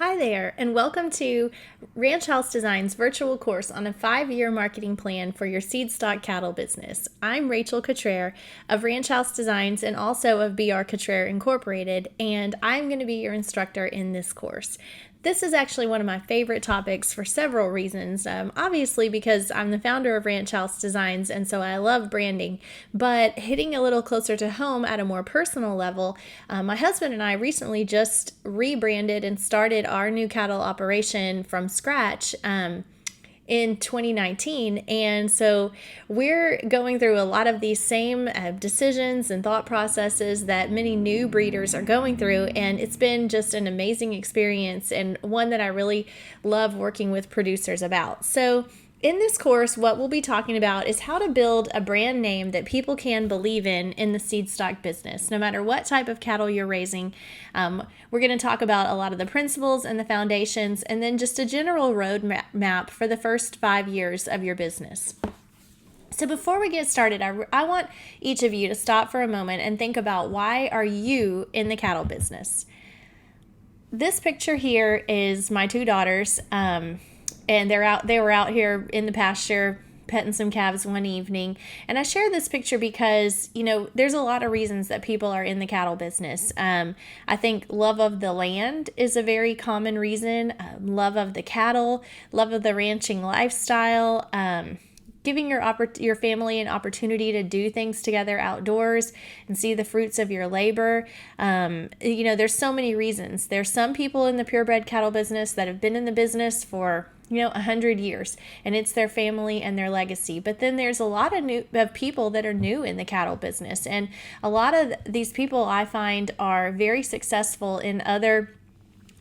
Hi there, and welcome to Ranch House Design's virtual course on a 5-year marketing plan for your Seedstock cattle business. I'm Rachel Cottrell of Ranch House Designs and also of BR Cottrell Incorporated, and I'm going to be your instructor in this course. This is actually one of my favorite topics for several reasons. Obviously, because I'm the founder of Ranch House Designs, and so I love branding. But hitting a little closer to home at a more personal level, my husband and I recently just rebranded and started our new cattle operation from scratch. In 2019. And so we're going through a lot of these same decisions and thought processes that many new breeders are going through. And it's been just an amazing experience and one that I really love working with producers about. So in this course, what we'll be talking about is how to build a brand name that people can believe in the Seedstock business, no matter what type of cattle you're raising. We're going to talk about a lot of the principles and the foundations, and then just a general roadmap for the first 5 years of your business. So before we get started, I want each of you to stop for a moment and think about, why are you in the cattle business? This picture here is my two daughters. And they were out here in the pasture petting some calves one evening. And I share this picture because, there's a lot of reasons that people are in the cattle business. I think love of the land is a very common reason. Love of the cattle, love of the ranching lifestyle, giving your family an opportunity to do things together outdoors and see the fruits of your labor. There's so many reasons. There's some people in the purebred cattle business that have been in the business for 100 years, and it's their family and their legacy. But then there's a lot of people that are new in the cattle business, and a lot of these people I find are very successful in other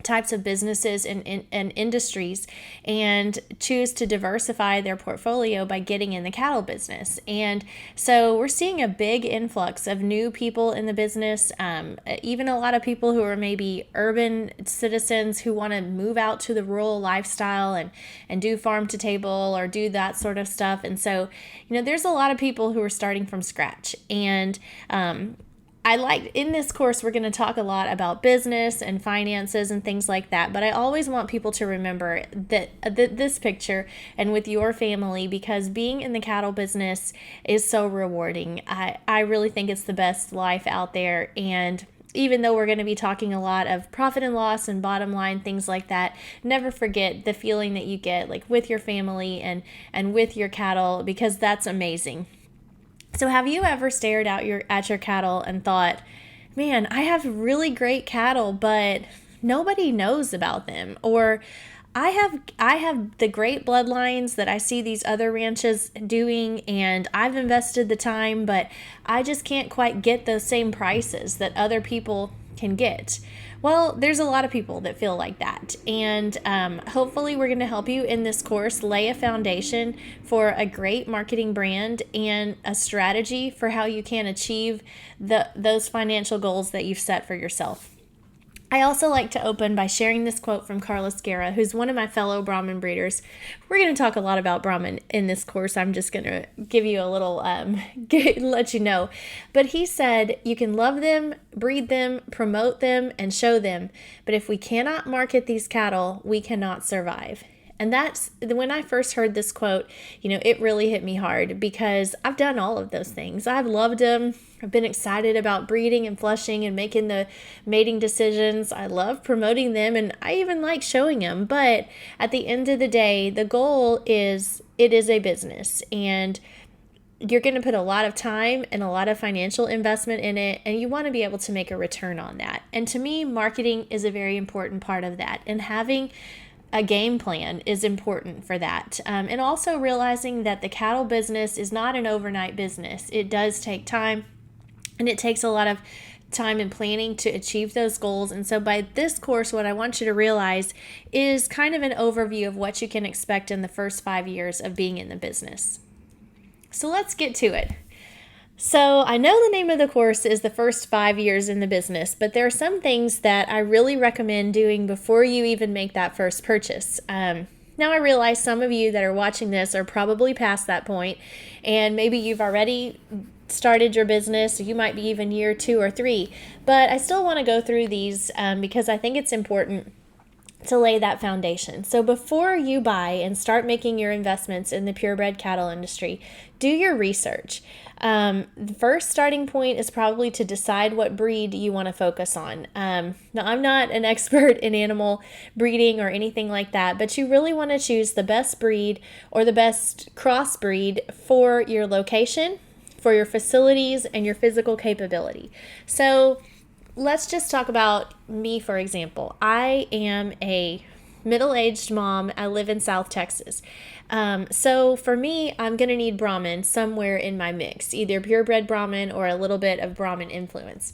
types of businesses and industries, and choose to diversify their portfolio by getting in the cattle business. And so we're seeing a big influx of new people in the business, even a lot of people who are maybe urban citizens who want to move out to the rural lifestyle and do farm to table or do that sort of stuff. And so, there's a lot of people who are starting from scratch. And in this course, we're going to talk a lot about business and finances and things like that. But I always want people to remember that this picture and with your family, because being in the cattle business is so rewarding. I really think it's the best life out there. And even though we're going to be talking a lot of profit and loss and bottom line, things like that, never forget the feeling that you get with your family and with your cattle, because that's amazing. So have you ever stared at your cattle and thought, man, I have really great cattle, but nobody knows about them? Or I have the great bloodlines that I see these other ranches doing, and I've invested the time, but I just can't quite get those same prices that other people can get. Well, there's a lot of people that feel like that, and hopefully we're going to help you in this course lay a foundation for a great marketing brand and a strategy for how you can achieve those financial goals that you've set for yourself. I also like to open by sharing this quote from Carlos Guerra, who's one of my fellow Brahmin breeders. We're going to talk a lot about Brahmin in this course. I'm just going to give you a little, let you know. But he said, you can love them, breed them, promote them, and show them. But if we cannot market these cattle, we cannot survive. And that's when I first heard this quote, it really hit me hard, because I've done all of those things. I've loved them. I've been excited about breeding and flushing and making the mating decisions. I love promoting them, and I even like showing them. But at the end of the day, the goal is it is a business, and you're going to put a lot of time and a lot of financial investment in it, and you want to be able to make a return on that. And to me, marketing is a very important part of that, and having a game plan is important for that. And also realizing that the cattle business is not an overnight business. It does take time, and it takes a lot of time and planning to achieve those goals. And so by this course, what I want you to realize is kind of an overview of what you can expect in the first 5 years of being in the business. So let's get to it. So I know the name of the course is the first 5 years in the business, but there are some things that I really recommend doing before you even make that first purchase. Now I realize some of you that are watching this are probably past that point, and maybe you've already started your business. You might be even year 2 or 3, but I still want to go through these because I think it's important to lay that foundation. So before you buy and start making your investments in the purebred cattle industry, do your research. The first starting point is probably to decide what breed you want to focus on. Now, I'm not an expert in animal breeding or anything like that, but you really want to choose the best breed or the best crossbreed for your location, for your facilities, and your physical capability. So let's just talk about me, for example. I am a middle-aged mom. I live in South Texas. So for me, I'm going to need Brahman somewhere in my mix, either purebred Brahman or a little bit of Brahman influence.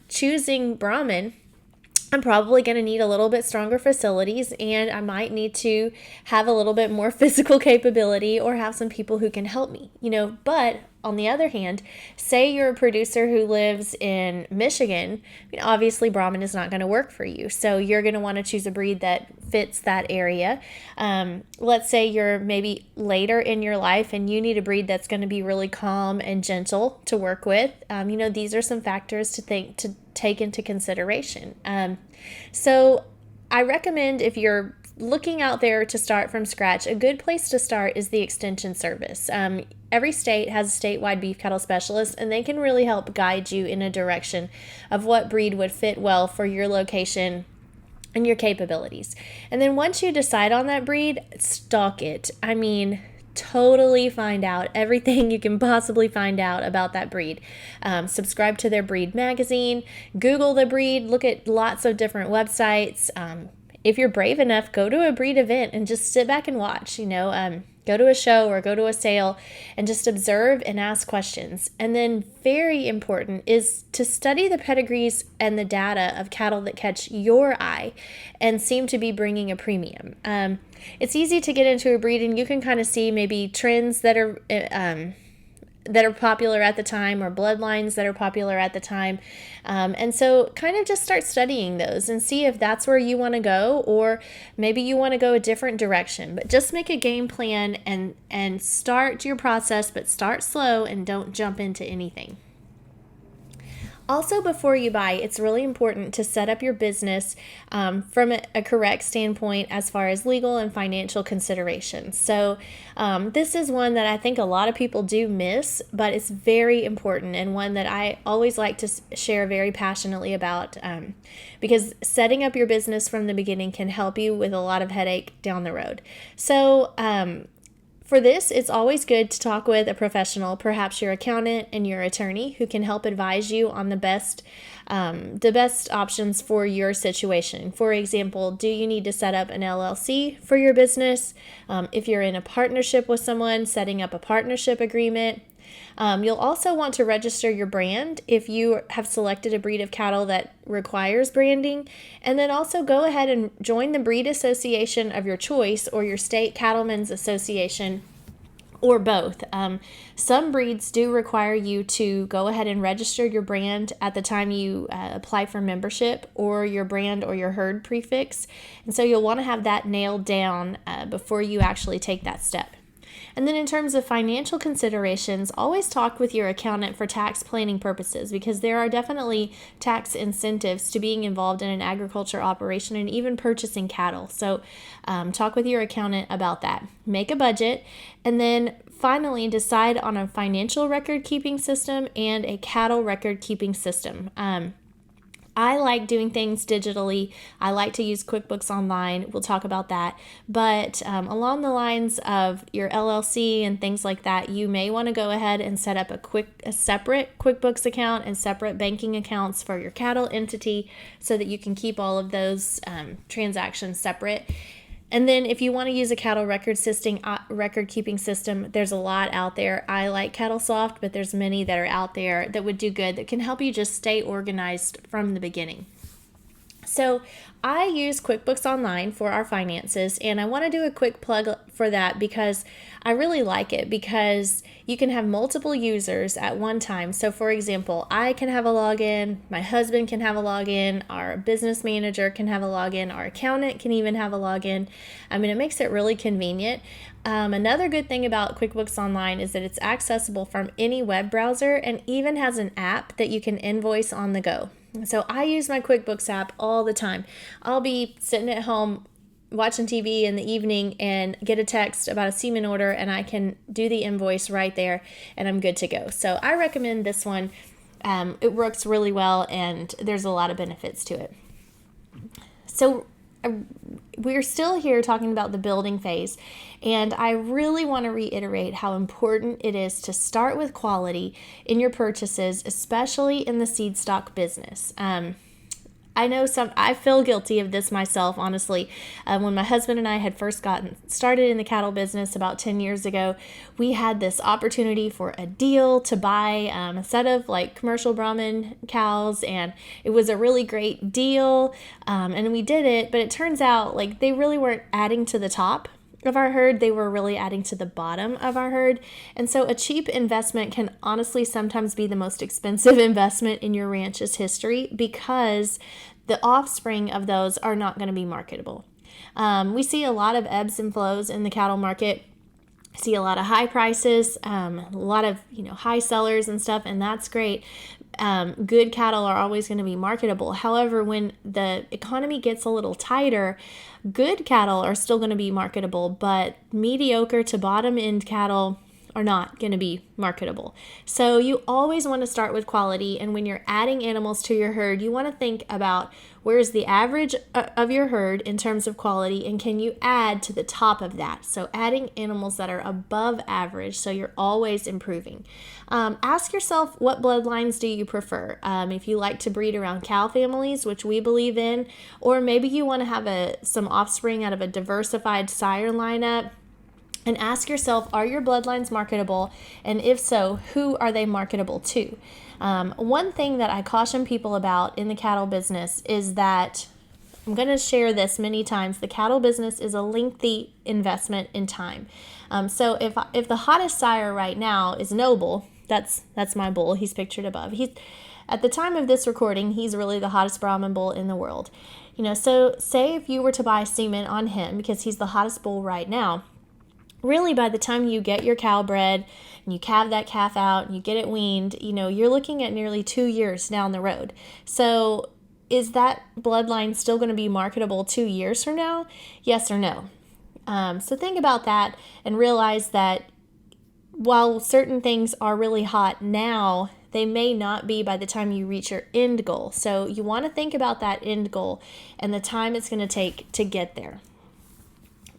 Choosing Brahman, I'm probably going to need a little bit stronger facilities, and I might need to have a little bit more physical capability or have some people who can help me, but on the other hand, say you're a producer who lives in Michigan, obviously Brahman is not going to work for you. So you're going to want to choose a breed that fits that area. Let's say you're maybe later in your life and you need a breed that's going to be really calm and gentle to work with. These are some factors to take into consideration. So I recommend, if you're looking out there to start from scratch, a good place to start is the Extension Service. Every state has a statewide beef cattle specialist, and they can really help guide you in a direction of what breed would fit well for your location and your capabilities. And then once you decide on that breed, stock it. Totally find out everything you can possibly find out about that breed. Subscribe to their breed magazine, Google the breed, look at lots of different websites. If you're brave enough, go to a breed event and just sit back and watch, go to a show or go to a sale and just observe and ask questions. And then very important is to study the pedigrees and the data of cattle that catch your eye and seem to be bringing a premium. It's easy to get into a breed and you can kind of see maybe trends that are popular at the time, or bloodlines that are popular at the time. And so kind of just start studying those and see if that's where you want to go, or maybe you want to go a different direction. But just make a game plan and start your process, but start slow and don't jump into anything. Also, before you buy, it's really important to set up your business from a correct standpoint as far as legal and financial considerations. So this is one that I think a lot of people do miss, but it's very important, and one that I always like to share very passionately about, because setting up your business from the beginning can help you with a lot of headache down the road. So for this, it's always good to talk with a professional, perhaps your accountant and your attorney, who can help advise you on the best options for your situation. For example, do you need to set up an LLC for your business? If you're in a partnership with someone, setting up a partnership agreement. You'll also want to register your brand if you have selected a breed of cattle that requires branding, and then also go ahead and join the breed association of your choice or your state cattlemen's association, or both. Some breeds do require you to go ahead and register your brand at the time you apply for membership, or your brand or your herd prefix, and so you'll want to have that nailed down before you actually take that step. And then in terms of financial considerations, always talk with your accountant for tax planning purposes, because there are definitely tax incentives to being involved in an agriculture operation and even purchasing cattle. So talk with your accountant about that. Make a budget, and then finally decide on a financial record keeping system and a cattle record keeping system. I like doing things digitally. I like to use QuickBooks Online. We'll talk about that. But along the lines of your LLC and things like that, you may want to go ahead and set up a separate QuickBooks account and separate banking accounts for your cattle entity, so that you can keep all of those transactions separate. And then if you want to use a cattle record-keeping system, there's a lot out there. I like CattleSoft, but there's many that are out there that would do good, that can help you just stay organized from the beginning. So I use QuickBooks Online for our finances, and I want to do a quick plug for that because I really like it, because you can have multiple users at one time. So for example, I can have a login, my husband can have a login, our business manager can have a login, our accountant can even have a login. It makes it really convenient. Another good thing about QuickBooks Online is that it's accessible from any web browser, and even has an app that you can invoice on the go. So I use my QuickBooks app all the time. I'll be sitting at home watching TV in the evening and get a text about a semen order, and I can do the invoice right there and I'm good to go. So I recommend this one. It works really well and there's a lot of benefits to it. So we're still here talking about the building phase, and I really want to reiterate how important it is to start with quality in your purchases, especially in the seed stock business. I know I feel guilty of this myself, honestly. When my husband and I had first gotten started in the cattle business about 10 years ago, we had this opportunity for a deal to buy a set of like commercial Brahman cows, and it was a really great deal. And we did it, but it turns out like they really weren't adding to the top of our herd, they were really adding to the bottom of our herd. And so a cheap investment can honestly sometimes be the most expensive investment in your ranch's history, because the offspring of those are not going to be marketable. We see a lot of ebbs and flows in the cattle market. See a lot of high prices, a lot of high sellers and stuff, and that's great. Good cattle are always going to be marketable. However, when the economy gets a little tighter, good cattle are still going to be marketable, but mediocre to bottom end cattle are not going to be marketable. So you always want to start with quality, and when you're adding animals to your herd, you want to think about where's the average of your herd in terms of quality, and can you add to the top of that? So adding animals that are above average, so you're always improving. Ask yourself, what bloodlines do you prefer? If you like to breed around cow families, which we believe in, or maybe you want to have some offspring out of a diversified sire lineup, and ask yourself, are your bloodlines marketable? And if so, who are they marketable to? One thing that I caution people about in the cattle business is that, I'm going to share this many times, the cattle business is a lengthy investment in time. So if the hottest sire right now is Noble, that's my bull, he's pictured above. At the time of this recording, he's really the hottest Brahman bull in the world. So say if you were to buy semen on him, because he's the hottest bull right now, really, by the time you get your cow bred and you calve that calf out and you get it weaned, you're looking at nearly 2 years down the road. So is that bloodline still going to be marketable 2 years from now? Yes or no? So think about that and realize that while certain things are really hot now, they may not be by the time you reach your end goal. So you want to think about that end goal and the time it's going to take to get there.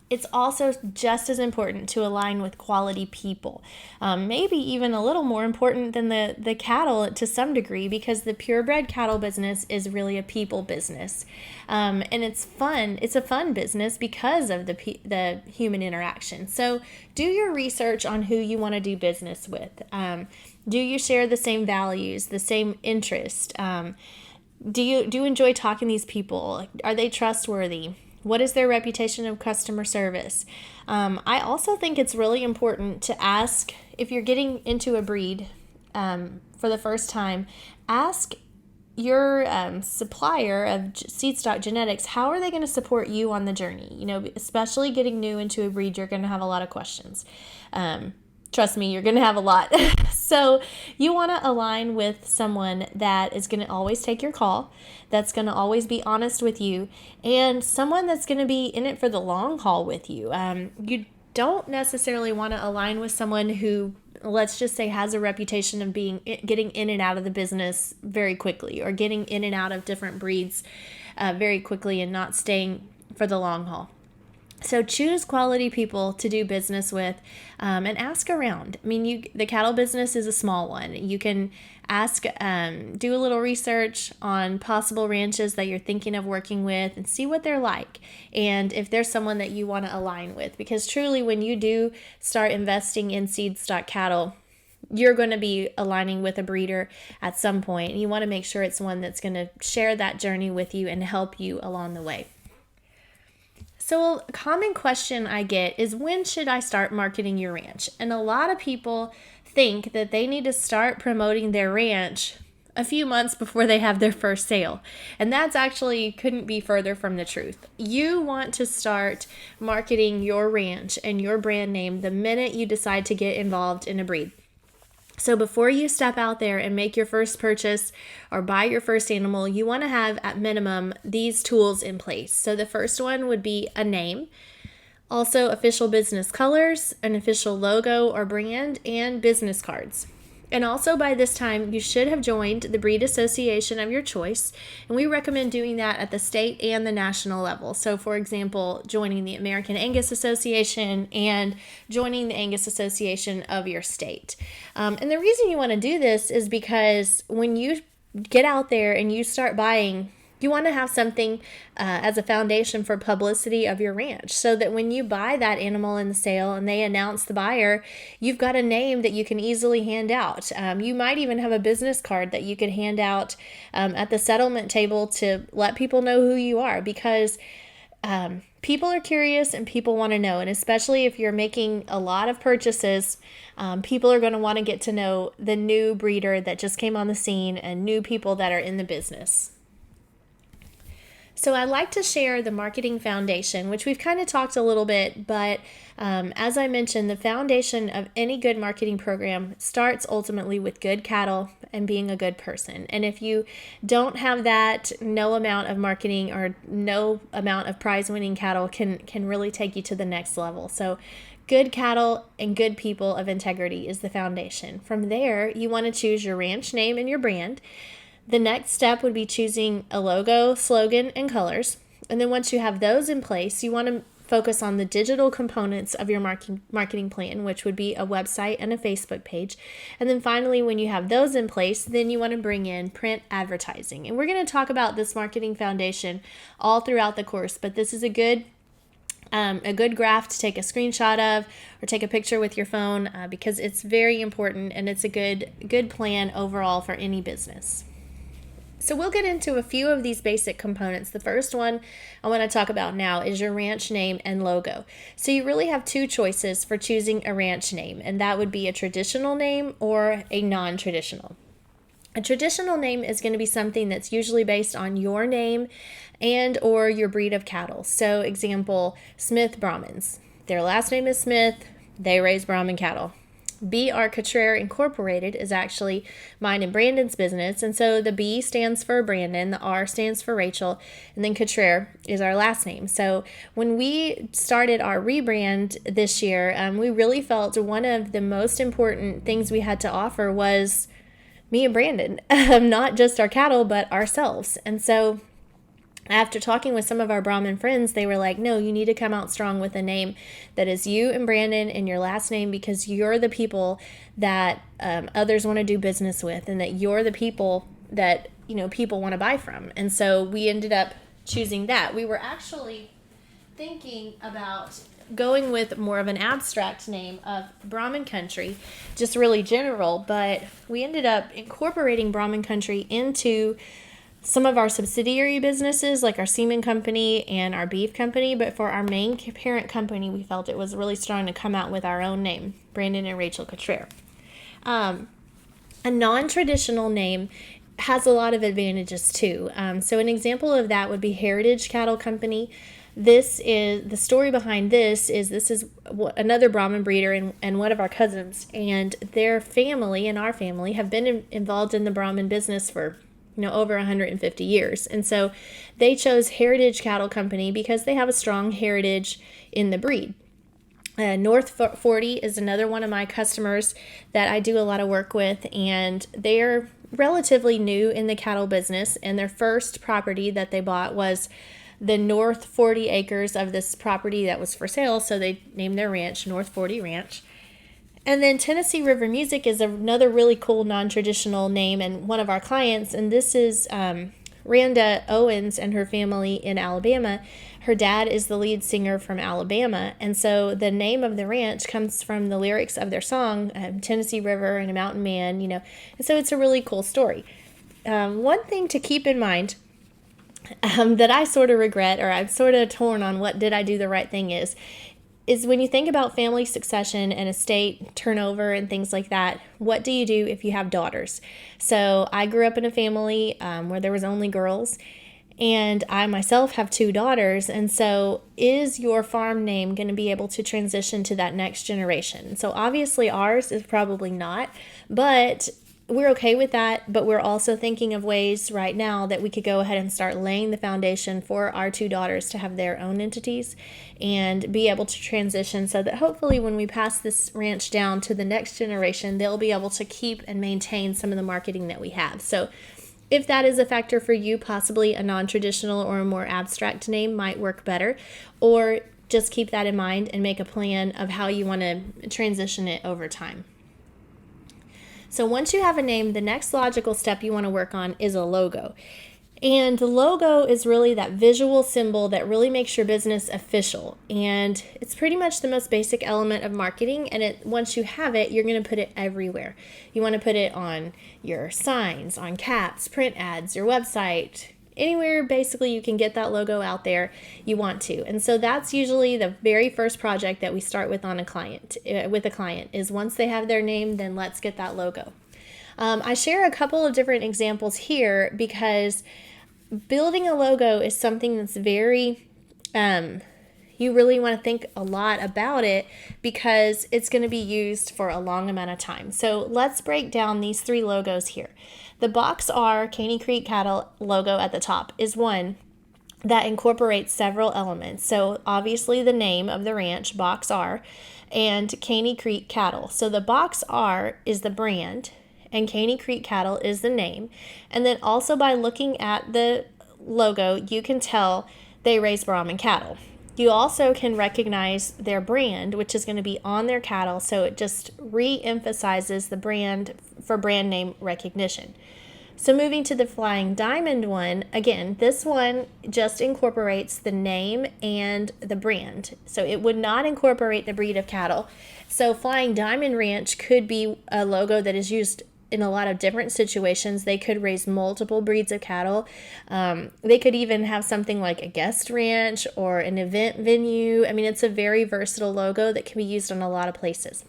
It's also just as important to align with quality people, maybe even a little more important than the cattle to some degree, because the purebred cattle business is really a people business, and it's fun. It's a fun business because of the human interaction. So do your research on who you want to do business with. Do you share the same values, the same interest? Do you enjoy talking to these people? Are they trustworthy? What is their reputation of customer service? I also think it's really important to ask, if you're getting into a breed for the first time, ask your supplier of Seedstock genetics, how are they going to support you on the journey? Especially getting new into a breed, you're going to have a lot of questions. Trust me, you're going to have a lot. So you want to align with someone that is going to always take your call, that's going to always be honest with you, and someone that's going to be in it for the long haul with you. You don't necessarily want to align with someone who, let's just say, has a reputation of getting in and out of the business very quickly, or getting in and out of different breeds very quickly and not staying for the long haul. So choose quality people to do business with, and ask around. I mean, the cattle business is a small one. You can ask, do a little research on possible ranches that you're thinking of working with and see what they're like, and if there's someone that you want to align with. Because truly, when you do start investing in seed stock cattle, you're going to be aligning with a breeder at some point, and you want to make sure it's one that's going to share that journey with you and help you along the way. So a common question I get is, when should I start marketing your ranch? And a lot of people think that they need to start promoting their ranch a few months before they have their first sale. And that's actually couldn't be further from the truth. You want to start marketing your ranch and your brand name the minute you decide to get involved in a breed. So before you step out there and make your first purchase or buy your first animal, you want to have at minimum these tools in place. So the first one would be a name, also official business colors, an official logo or brand, and business cards. And also by this time, you should have joined the breed association of your choice. And we recommend doing that at the state and the national level. So for example, joining the American Angus Association and joining the Angus Association of your state. And the reason you want to do this is because when you get out there and you start buying, you want to have something as a foundation for publicity of your ranch so that when you buy that animal in the sale and they announce the buyer, you've got a name that you can easily hand out. You might even have a business card that you could hand out at the settlement table to let people know who you are, because people are curious and people want to know. And especially if you're making a lot of purchases, people are going to want to get to know the new breeder that just came on the scene and new people that are in the business. So I'd like to share the marketing foundation, which we've kind of talked a little bit, but as I mentioned, the foundation of any good marketing program starts ultimately with good cattle and being a good person. And if you don't have that, no amount of marketing or no amount of prize-winning cattle can really take you to the next level. So good cattle and good people of integrity is the foundation. From there, you want to choose your ranch name and your brand. The next step would be choosing a logo, slogan, and colors. And then once you have those in place, you want to focus on the digital components of your marketing plan, which would be a website and a Facebook page. And then finally, when you have those in place, then you want to bring in print advertising. And we're going to talk about this marketing foundation all throughout the course, but this is a good graph to take a screenshot of or take a picture with your phone because it's very important and it's a good plan overall for any business. So we'll get into a few of these basic components. The first one I want to talk about now is your ranch name and logo. So you really have two choices for choosing a ranch name, and that would be a traditional name or a non-traditional. A traditional name is going to be something that's usually based on your name and or your breed of cattle. So example, Smith Brahmins. Their last name is Smith. They raise Brahmin cattle. B.R. Cottrell Incorporated is actually mine and Brandon's business. And so the B stands for Brandon, the R stands for Rachel, and then Cottrell is our last name. So when we started our rebrand this year, we really felt one of the most important things we had to offer was me and Brandon, not just our cattle, but ourselves. And so after talking with some of our Brahmin friends, they were like, no, you need to come out strong with a name that is you and Brandon and your last name, because you're the people that others want to do business with, and that you're the people that, people want to buy from. And so we ended up choosing that. We were actually thinking about going with more of an abstract name of Brahmin Country, just really general, but we ended up incorporating Brahmin Country into some of our subsidiary businesses, like our semen company and our beef company. But for our main parent company, we felt it was really strong to come out with our own name, Brandon and Rachel Cottrell. A non-traditional name has a lot of advantages too. So an example of that would be Heritage Cattle Company. This is the story behind this is another Brahmin breeder and one of our cousins, and their family and our family have been involved in the Brahmin business for over 150 years. And so they chose Heritage Cattle Company because they have a strong heritage in the breed. North 40 is another one of my customers that I do a lot of work with, and they're relatively new in the cattle business, and their first property that they bought was the North 40 acres of this property that was for sale, so they named their ranch North 40 Ranch. And then Tennessee River Music is another really cool non-traditional name, and one of our clients, and this is Randa Owens and her family in Alabama. Her dad is the lead singer from Alabama, and so the name of the ranch comes from the lyrics of their song, Tennessee River and a Mountain Man, and so it's a really cool story. One thing to keep in mind that I sort of regret, or I'm sort of torn on what did I do the right thing is when you think about family succession and estate turnover and things like that, what do you do if you have daughters? So I grew up in a family where there was only girls, And I myself have 2 daughters. And so is your farm name going to be able to transition to that next generation? So obviously ours is probably not, but we're okay with that. But we're also thinking of ways right now that we could go ahead and start laying the foundation for our 2 daughters to have their own entities and be able to transition, so that hopefully when we pass this ranch down to the next generation, they'll be able to keep and maintain some of the marketing that we have. So if that is a factor for you, possibly a non-traditional or a more abstract name might work better, or just keep that in mind and make a plan of how you want to transition it over time. So once you have a name, the next logical step you want to work on is a logo. And the logo is really that visual symbol that really makes your business official. And it's pretty much the most basic element of marketing. And once you have it, you're going to put it everywhere. You want to put it on your signs, on caps, print ads, your website, anywhere basically you can get that logo out there, you want to. And so that's usually the very first project that we start with on a client, is once they have their name, then let's get that logo. I share a couple of different examples here because building a logo is something that's very, you really want to think a lot about it because it's going to be used for a long amount of time. So let's break down these 3 logos here. The Box R Caney Creek Cattle logo at the top is one that incorporates several elements. So obviously the name of the ranch, Box R, and Caney Creek Cattle. So the Box R is the brand, and Caney Creek Cattle is the name. And then also by looking at the logo, you can tell they raise Brahman cattle. You also can recognize their brand, which is going to be on their cattle, so it just re-emphasizes the brand for brand name recognition. So moving to the Flying Diamond one, again, this one just incorporates the name and the brand. So it would not incorporate the breed of cattle. So Flying Diamond Ranch could be a logo that is used in a lot of different situations. They could raise multiple breeds of cattle. They could even have something like a guest ranch or an event venue. I mean, it's a very versatile logo that can be used in a lot of places.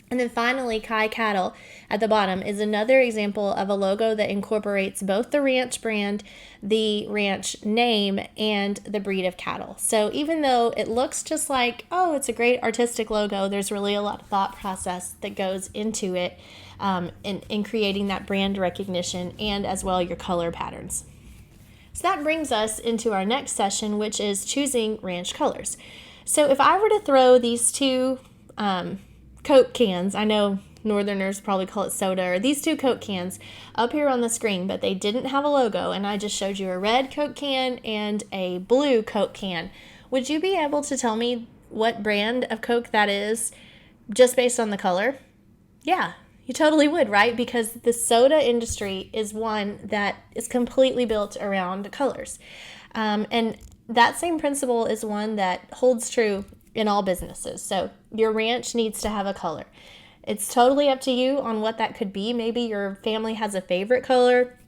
And then finally, Kai Cattle at the bottom is another example of a logo that incorporates both the ranch brand, the ranch name, and the breed of cattle. So even though it looks just like, oh, it's a great artistic logo, there's really a lot of thought process that goes into it in creating that brand recognition and as well your color patterns. So that brings us into our next session, which is choosing ranch colors. So if I were to throw these 2 Coke cans, I know Northerners probably call it soda, or these 2 Coke cans up here on the screen, but they didn't have a logo, and I just showed you a red Coke can and a blue Coke can. Would you be able to tell me what brand of Coke that is just based on the color? Yeah, you totally would, right? Because the soda industry is one that is completely built around colors. And that same principle is one that holds true in all businesses. So your ranch needs to have a color. It's totally up to you on what that could be. Maybe your family has a favorite color.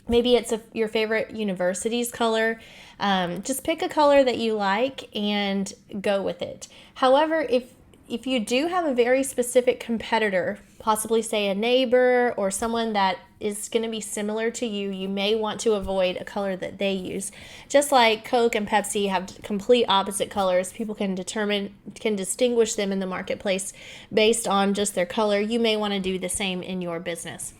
Maybe it's your favorite university's color. Just pick a color that you like and go with it. However, if you do have a very specific competitor, possibly say a neighbor or someone that is going to be similar to you, you may want to avoid a color that they use. Just like Coke and Pepsi have complete opposite colors, people can distinguish them in the marketplace based on just their color. You may want to do the same in your business.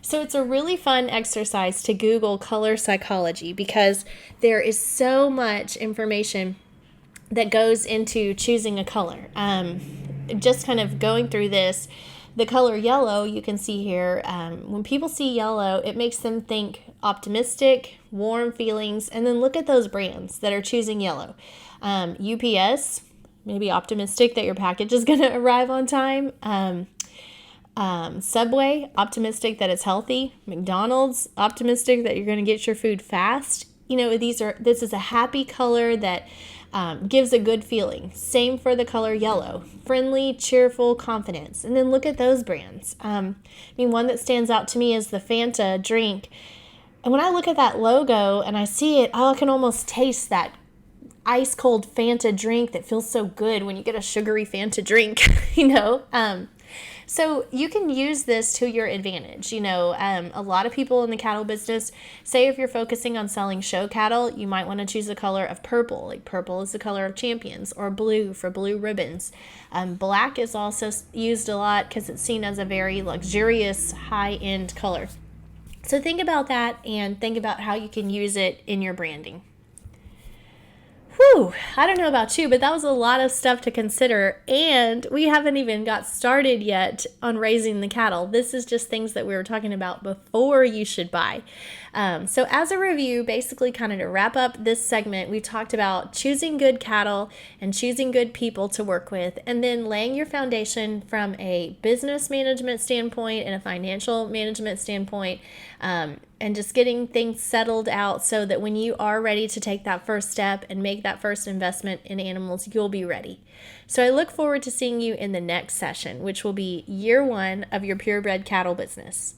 So it's a really fun exercise to Google color psychology because there is so much information that goes into choosing a color. Just kind of going through this, the color yellow, you can see here, when people see yellow, it makes them think optimistic, warm feelings, and then look at those brands that are choosing yellow. UPS, maybe optimistic that your package is going to arrive on time. Subway, optimistic that it's healthy. McDonald's, optimistic that you're going to get your food fast. You know, this is a happy color that gives a good feeling. Same for the color yellow. Friendly, cheerful, confidence. And then look at those brands. One that stands out to me is the Fanta drink. And when I look at that logo and I see it, I can almost taste that ice cold Fanta drink that feels so good when you get a sugary Fanta drink, So you can use this to your advantage. A lot of people in the cattle business say if you're focusing on selling show cattle, you might want to choose the color of purple. Like purple is the color of champions, or blue for blue ribbons. Black is also used a lot because it's seen as a very luxurious, high-end color. So think about that and think about how you can use it in your branding. Whew, I don't know about you, but that was a lot of stuff to consider, and we haven't even got started yet on raising the cattle. This is just things that we were talking about before you should buy. So as a review, basically kind of to wrap up this segment, we talked about choosing good cattle and choosing good people to work with, and then laying your foundation from a business management standpoint and a financial management standpoint, and just getting things settled out so that when you are ready to take that first step and make that first investment in animals, you'll be ready. So I look forward to seeing you in the next session, which will be year 1 of your purebred cattle business.